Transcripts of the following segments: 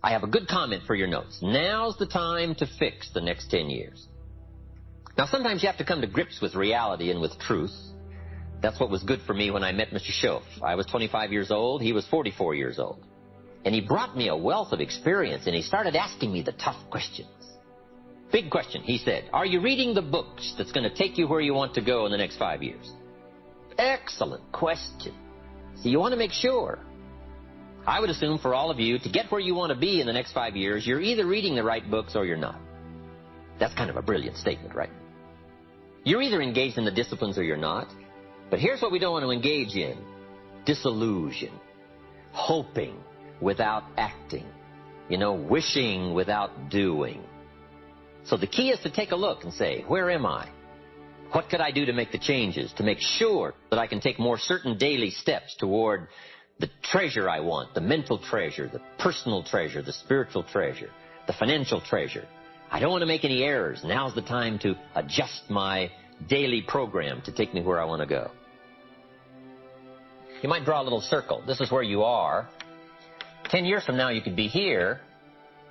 I have a good comment for your notes. Now's the time to fix the next 10 years. Now, sometimes you have to come to grips with reality and with truth. That's what was good for me when I met Mr. Schoaf. I was 25 years old. He was 44 years old. And he brought me a wealth of experience, and he started asking me the tough questions. Big question, he said. Are you reading the books that's going to take you where you want to go in the next 5 years? Excellent question. So you want to make sure. I would assume for all of you, to get where you want to be in the next 5 years, you're either reading the right books or you're not. That's kind of a brilliant statement, right? You're either engaged in the disciplines or you're not. But here's what we don't want to engage in. Disillusion. Hoping without acting. Wishing without doing. So the key is to take a look and say, where am I? What could I do to make the changes, to make sure that I can take more certain daily steps toward the treasure I want, the mental treasure, the personal treasure, the spiritual treasure, the financial treasure. I don't want to make any errors. Now's the time to adjust my daily program to take me where I want to go. You might draw a little circle. This is where you are. 10 years from now you could be here,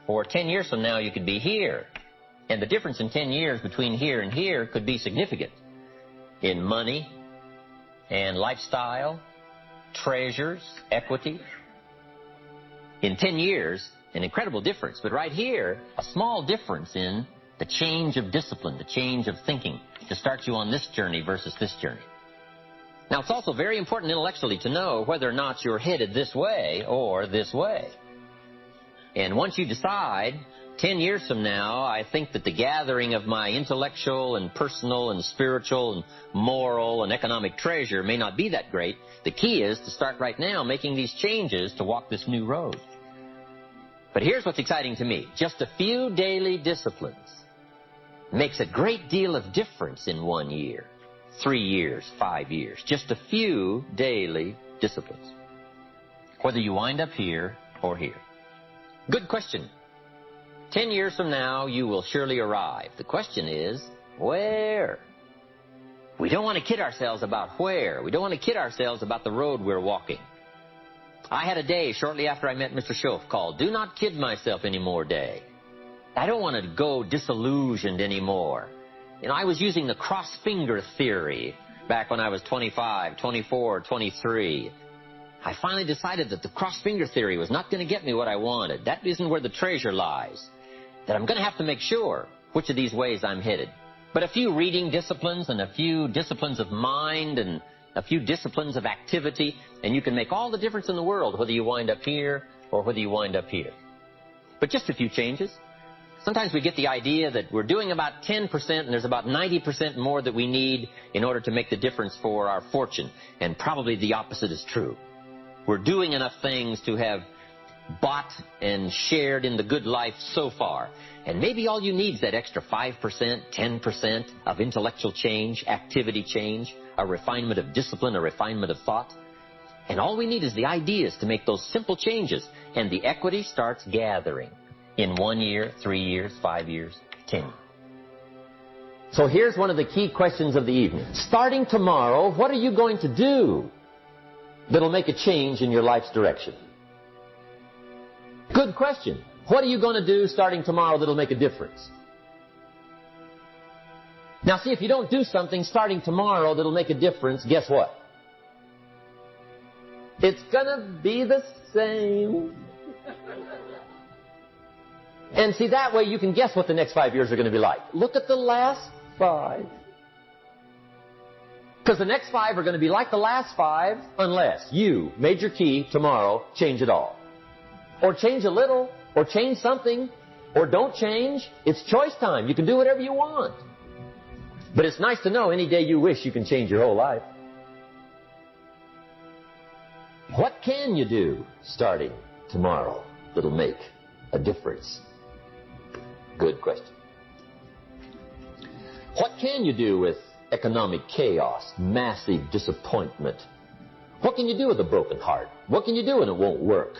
or 10 years from now you could be here. And the difference in 10 years between here and here could be significant in money and lifestyle, treasures, equity. In 10 years, an incredible difference. But right here, a small difference in the change of discipline, the change of thinking to start you on this journey versus this journey. Now, it's also very important intellectually to know whether or not you're headed this way or this way. And once you decide, 10 years from now, I think that the gathering of my intellectual and personal and spiritual and moral and economic treasure may not be that great. The key is to start right now making these changes to walk this new road. But here's what's exciting to me. Just a few daily disciplines makes a great deal of difference in 1 year, 3 years, 5 years. Just a few daily disciplines. Whether you wind up here or here. Good question. 10 years from now, you will surely arrive. The question is, where? We don't want to kid ourselves about where. We don't want to kid ourselves about the road we're walking. I had a day shortly after I met Mr. Schoaf called Do Not Kid Myself Anymore Day. I don't want to go disillusioned anymore. I was using the cross-finger theory back when I was 25, 24, 23. I finally decided that the cross-finger theory was not going to get me what I wanted. That isn't where the treasure lies. That I'm going to have to make sure which of these ways I'm headed. But a few reading disciplines and a few disciplines of mind and a few disciplines of activity, and you can make all the difference in the world whether you wind up here or whether you wind up here. But just a few changes. Sometimes we get the idea that we're doing about 10% and there's about 90% more that we need in order to make the difference for our fortune. And probably the opposite is true. We're doing enough things to have bought and shared in the good life so far. And maybe all you need is that extra 5%, 10% of intellectual change, activity change, a refinement of discipline, a refinement of thought. And all we need is the ideas to make those simple changes. And the equity starts gathering in 1 year, 3 years, 5 years, 10. So here's one of the key questions of the evening. Starting tomorrow, what are you going to do that'll make a change in your life's direction? Good question. What are you going to do starting tomorrow that'll make a difference? Now see, if you don't do something starting tomorrow that'll make a difference, guess what? It's going to be the same. And see, that way you can guess what the next 5 years are going to be like. Look at the last 5. Because the next 5 are going to be like the last 5 unless you, major key, tomorrow, change it all. Or change a little, or change something, or don't change. It's choice time. You can do whatever you want. But it's nice to know any day you wish you can change your whole life. What can you do starting tomorrow that'll make a difference? Good question. What can you do with economic chaos, massive disappointment? What can you do with a broken heart? What can you do when it won't work?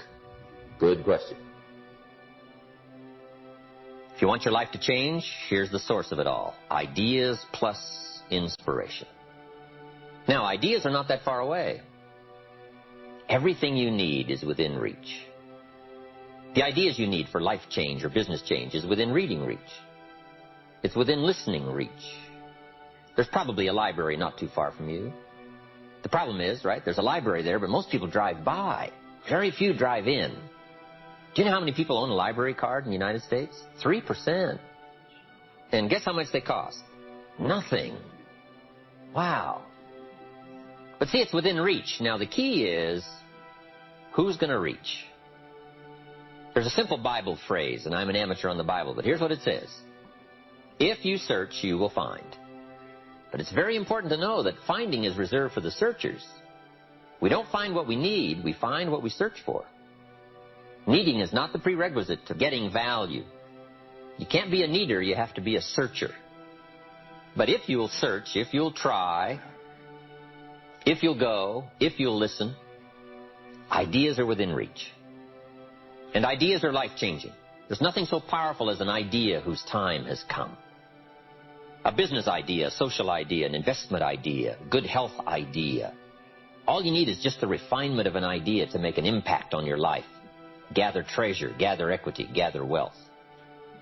Good question. If you want your life to change, here's the source of it all. Ideas plus inspiration. Now, ideas are not that far away. Everything you need is within reach. The ideas you need for life change or business change is within reading reach. It's within listening reach. There's probably a library not too far from you. The problem is, right, there's a library there, but most people drive by. Very few drive in. Do you know how many people own a library card in the United States? 3%. And guess how much they cost? Nothing. Wow. But see, it's within reach. Now, the key is, who's going to reach? There's a simple Bible phrase, and I'm an amateur on the Bible, but here's what it says. If you search, you will find. But it's very important to know that finding is reserved for the searchers. We don't find what we need, we find what we search for. Needing is not the prerequisite to getting value. You can't be a needer, you have to be a searcher. But if you'll search, if you'll try, if you'll go, if you'll listen, ideas are within reach. And ideas are life-changing. There's nothing so powerful as an idea whose time has come. A business idea, a social idea, an investment idea, good health idea. All you need is just the refinement of an idea to make an impact on your life. Gather treasure, gather equity, gather wealth.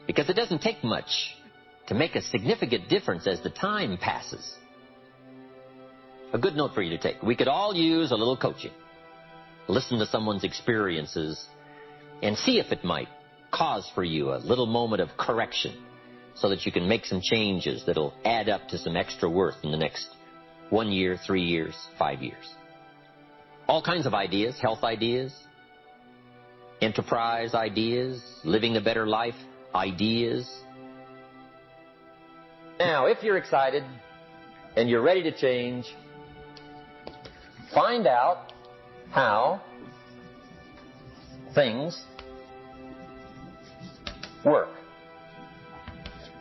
Because it doesn't take much to make a significant difference as the time passes. A good note for you to take. We could all use a little coaching. Listen to someone's experiences and see if it might cause for you a little moment of correction so that you can make some changes that'll add up to some extra worth in the next 1 year, 3 years, 5 years. All kinds of ideas, health ideas, enterprise ideas, living a better life ideas. Now, if you're excited and you're ready to change, find out how things work.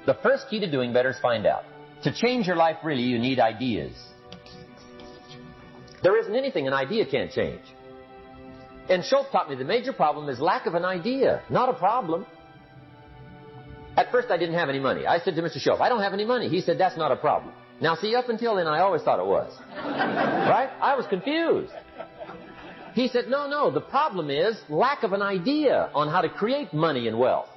The first key to doing better is find out. To change your life, really, you need ideas. There isn't anything an idea can't change. And Schultz taught me the major problem is lack of an idea, not a problem. At first, I didn't have any money. I said to Mr. Schultz, I don't have any money. He said, that's not a problem. Now, see, up until then, I always thought it was. Right? I was confused. He said, no, the problem is lack of an idea on how to create money and wealth.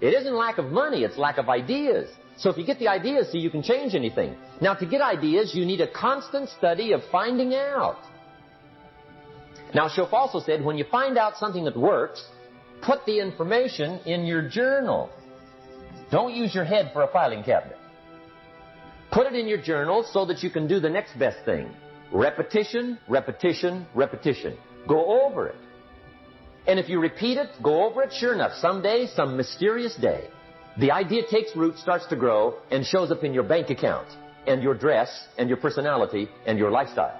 It isn't lack of money, it's lack of ideas. So if you get the ideas, see, you can change anything. Now, to get ideas, you need a constant study of finding out. Now, Schultz also said, when you find out something that works, put the information in your journal. Don't use your head for a filing cabinet. Put it in your journal so that you can do the next best thing. Repetition, repetition, repetition. Go over it. And if you repeat it, go over it, sure enough, someday, some mysterious day, the idea takes root, starts to grow, and shows up in your bank account, and your dress, and your personality, and your lifestyle.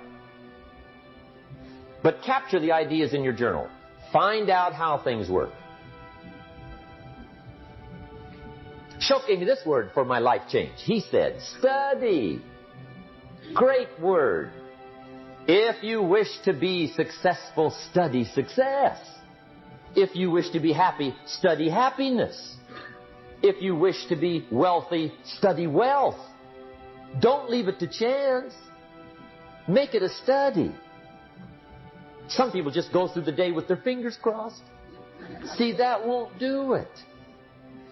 But capture the ideas in your journal. Find out how things work. Schultz gave me this word for my life change. He said, study. Great word. If you wish to be successful, study success. If you wish to be happy, study happiness. If you wish to be wealthy, study wealth. Don't leave it to chance. Make it a study. Some people just go through the day with their fingers crossed. See, that won't do it.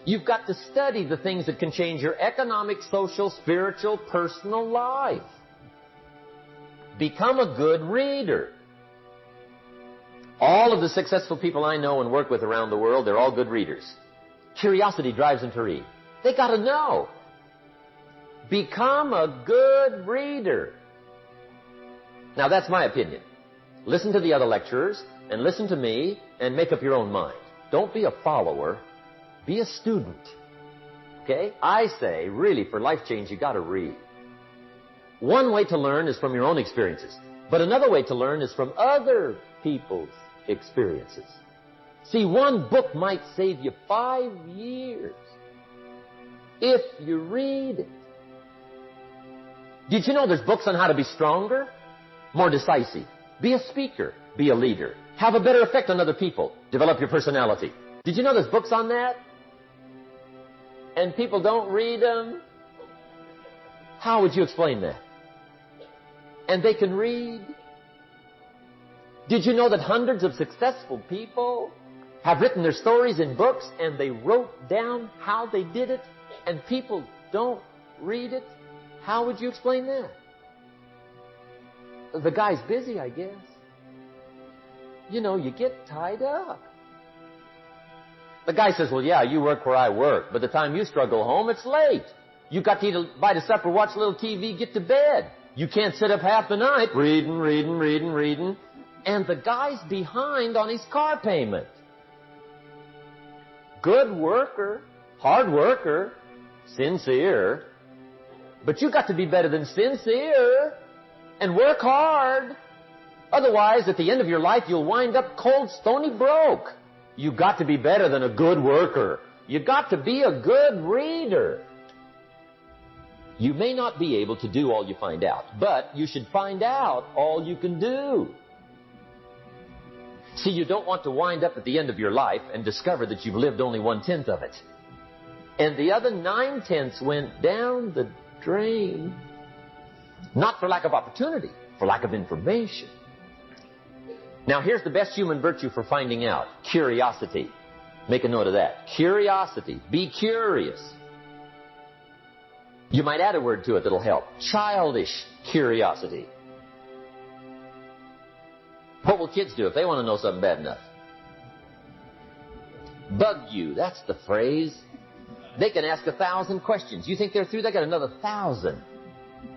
You've got to study the things that can change your economic, social, spiritual, personal life. Become a good reader. All of the successful people I know and work with around the world, they're all good readers. Curiosity drives them to read. They got to know. Become a good reader. Now, that's my opinion. Listen to the other lecturers and listen to me and make up your own mind. Don't be a follower. Be a student. Okay? I say, really, for life change, you got to read. One way to learn is from your own experiences. But another way to learn is from other people's experiences. See, one book might save you 5 years if you read it. Did you know there's books on how to be stronger, more decisive? Be a speaker. Be a leader. Have a better effect on other people. Develop your personality. Did you know there's books on that? And people don't read them? How would you explain that? And they can read. Did you know that hundreds of successful people have written their stories in books, and they wrote down how they did it, and people don't read it? How would you explain that? The guy's busy, I guess. You know, you get tied up. The guy says, well, yeah, you work where I work. By the time you struggle home, it's late. You got to eat a bite of supper, watch a little TV, get to bed. You can't sit up half the night reading. And the guy's behind on his car payment. Good worker, hard worker, sincere. But you got to be better than sincere and work hard. Otherwise, at the end of your life, you'll wind up cold, stony broke. You got to be better than a good worker. You got to be a good reader. You may not be able to do all you find out, but you should find out all you can do. See, you don't want to wind up at the end of your life and discover that you've lived only 1/10 of it. And the other 9/10 went down the drain. Not for lack of opportunity, for lack of information. Now, here's the best human virtue for finding out. Curiosity. Make a note of that. Curiosity. Be curious. You might add a word to it that'll help. Childish curiosity. What will kids do if they want to know something bad enough? Bug you. That's the phrase. They can ask 1,000 questions. You think they're through? They got another 1,000.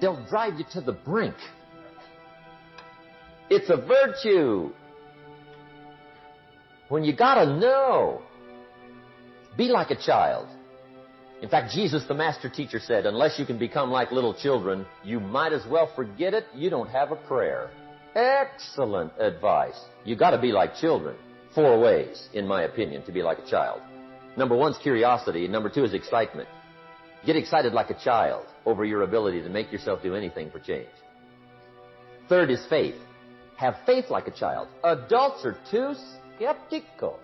They'll drive you to the brink. It's a virtue. When you gotta know, be like a child. In fact, Jesus, the master teacher, said, unless you can become like little children, you might as well forget it. You don't have a prayer. Excellent advice. You gotta be like children. 4 ways, in my opinion, to be like a child. Number 1 is curiosity, and number 2 is excitement. Get excited like a child over your ability to make yourself do anything for change. 3rd is faith. Have faith like a child. Adults are too skeptical.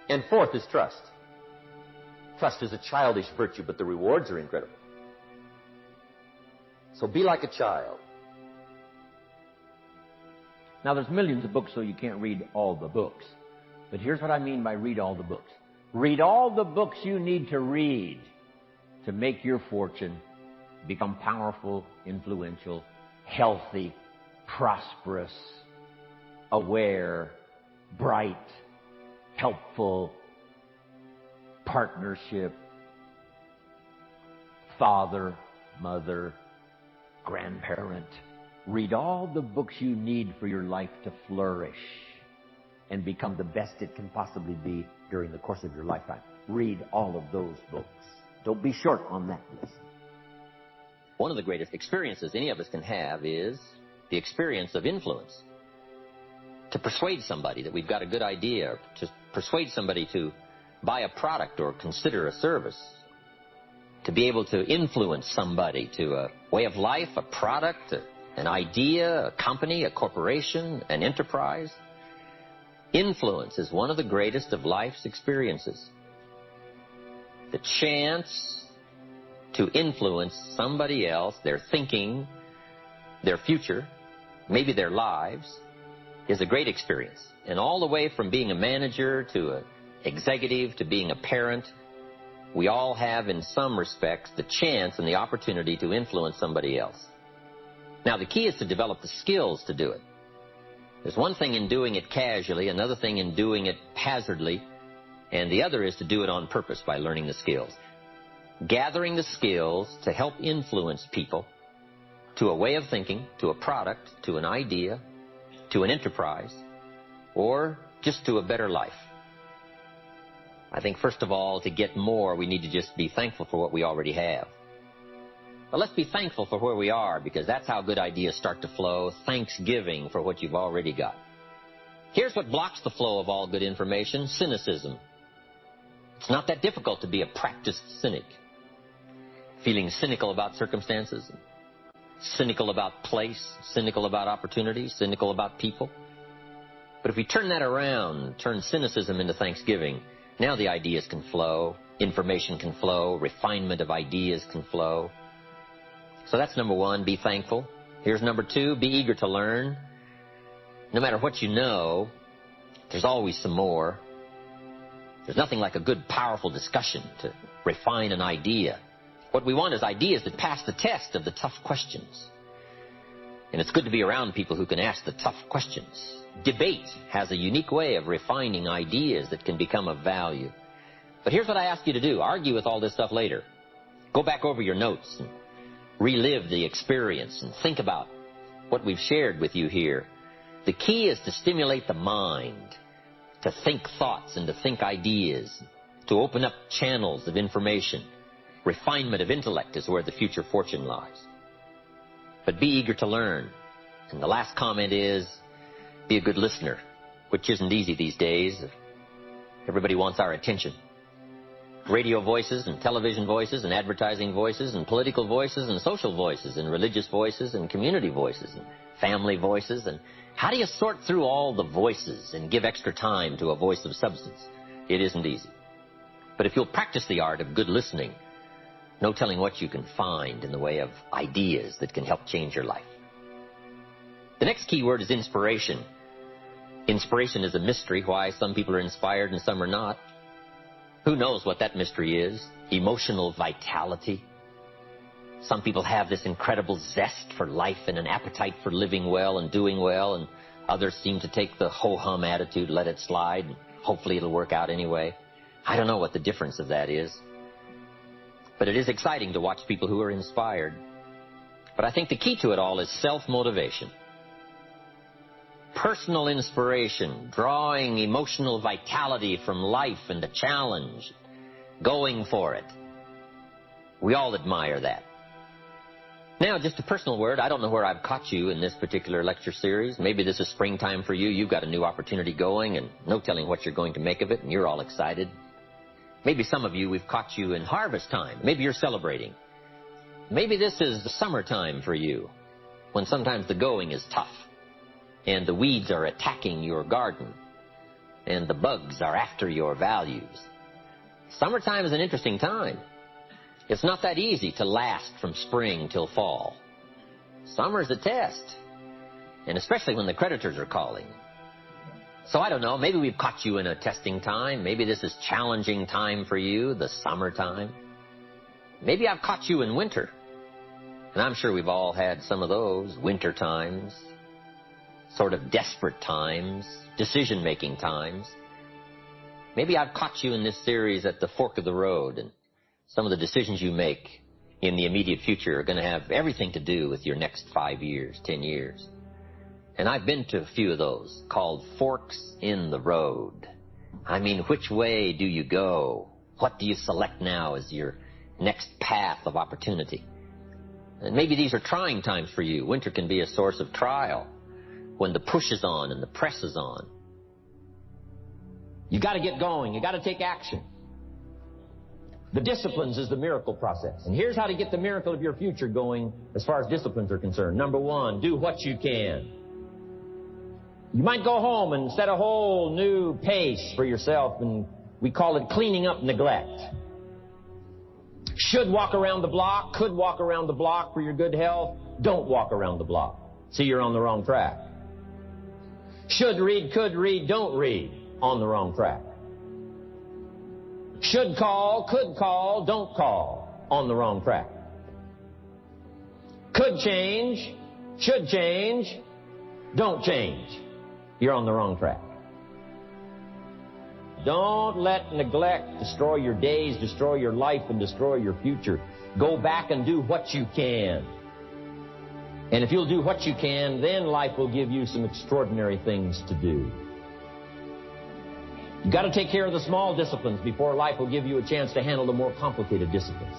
And 4th is trust. Trust is a childish virtue, but the rewards are incredible. So be like a child. Now, there's millions of books, so you can't read all the books. But here's what I mean by read all the books. Read all the books you need to read to make your fortune, become powerful, influential, healthy, prosperous, aware, bright, helpful, partnership, father, mother, grandparent. Read all the books you need for your life to flourish and become the best it can possibly be during the course of your lifetime. Read all of those books. Don't be short on that list. One of the greatest experiences any of us can have is the experience of influence. To persuade somebody that we've got a good idea, to persuade somebody to buy a product or consider a service, to be able to influence somebody to a way of life, a product, an idea, a company, a corporation, an enterprise. Influence is one of the greatest of life's experiences. The chance to influence somebody else, their thinking, their future, maybe their lives, is a great experience. And all the way from being a manager to an executive to being a parent, we all have in some respects the chance and the opportunity to influence somebody else. Now, the key is to develop the skills to do it. There's one thing in doing it casually, another thing in doing it hazardly, and the other is to do it on purpose by learning the skills. Gathering the skills to help influence people to a way of thinking, to a product, to an idea, to an enterprise, or just to a better life. I think, first of all, to get more, we need to just be thankful for what we already have. But let's be thankful for where we are, because that's how good ideas start to flow. Thanksgiving for what you've already got. Here's what blocks the flow of all good information: cynicism. It's not that difficult to be a practiced cynic. Feeling cynical about circumstances, cynical about place, cynical about opportunities, cynical about people. But if we turn that around, turn cynicism into thanksgiving, now the ideas can flow, information can flow, refinement of ideas can flow. So that's number 1, be thankful. Here's number 2, be eager to learn. No matter what you know, there's always some more. There's nothing like a good, powerful discussion to refine an idea. What we want is ideas that pass the test of the tough questions. And it's good to be around people who can ask the tough questions. Debate has a unique way of refining ideas that can become of value. But here's what I ask you to do. Argue with all this stuff later. Go back over your notes and relive the experience and think about what we've shared with you here. The key is to stimulate the mind, to think thoughts and to think ideas, to open up channels of information. Refinement of intellect is where the future fortune lies. But be eager to learn. And the last comment is, be a good listener, which isn't easy these days. Everybody wants our attention. Radio voices and television voices and advertising voices and political voices and social voices and religious voices and community voices and family voices. And how do you sort through all the voices and give extra time to a voice of substance? It isn't easy. But if you'll practice the art of good listening, no telling what you can find in the way of ideas that can help change your life. The next key word is inspiration. Inspiration is a mystery, why some people are inspired and some are not. Who knows what that mystery is? Emotional vitality. Some people have this incredible zest for life and an appetite for living well and doing well, and others seem to take the ho-hum attitude, let it slide, and hopefully it'll work out anyway. I don't know what the difference of that is. But it is exciting to watch people who are inspired. But I think the key to it all is self-motivation. Personal inspiration, drawing emotional vitality from life and the challenge, going for it. We all admire that. Now, just a personal word. I don't know where I've caught you in this particular lecture series. Maybe this is springtime for you. You've got a new opportunity going and no telling what you're going to make of it, and you're all excited. Maybe some of you, we've caught you in harvest time. Maybe you're celebrating. Maybe this is the summertime for you, when sometimes the going is tough, and the weeds are attacking your garden, and the bugs are after your values. Summertime is an interesting time. It's not that easy to last from spring till fall. Summer's a test, and especially when the creditors are calling. So I don't know, maybe we've caught you in a testing time. Maybe this is challenging time for you, the summertime. Maybe I've caught you in winter. And I'm sure we've all had some of those winter times, sort of desperate times, decision-making times. Maybe I've caught you in this series at the fork of the road, and some of the decisions you make in the immediate future are going to have everything to do with your next 5 years, 10 years. And I've been to a few of those called forks in the road. I mean, which way do you go? What do you select now as your next path of opportunity? And maybe these are trying times for you. Winter can be a source of trial when the push is on and the press is on. You got to get going. You got to take action. The disciplines is the miracle process. And here's how to get the miracle of your future going as far as disciplines are concerned. Number one, do what you can. You might go home and set a whole new pace for yourself, and we call it cleaning up neglect. Should walk around the block, could walk around the block for your good health. Don't walk around the block. See, you're on the wrong track. Should read, could read, don't read. On the wrong track. Should call, could call, don't call. On the wrong track. Could change, should change, don't change. You're on the wrong track. Don't let neglect destroy your days, destroy your life, and destroy your future. Go back and do what you can. And if you'll do what you can, then life will give you some extraordinary things to do. You've got to take care of the small disciplines before life will give you a chance to handle the more complicated disciplines.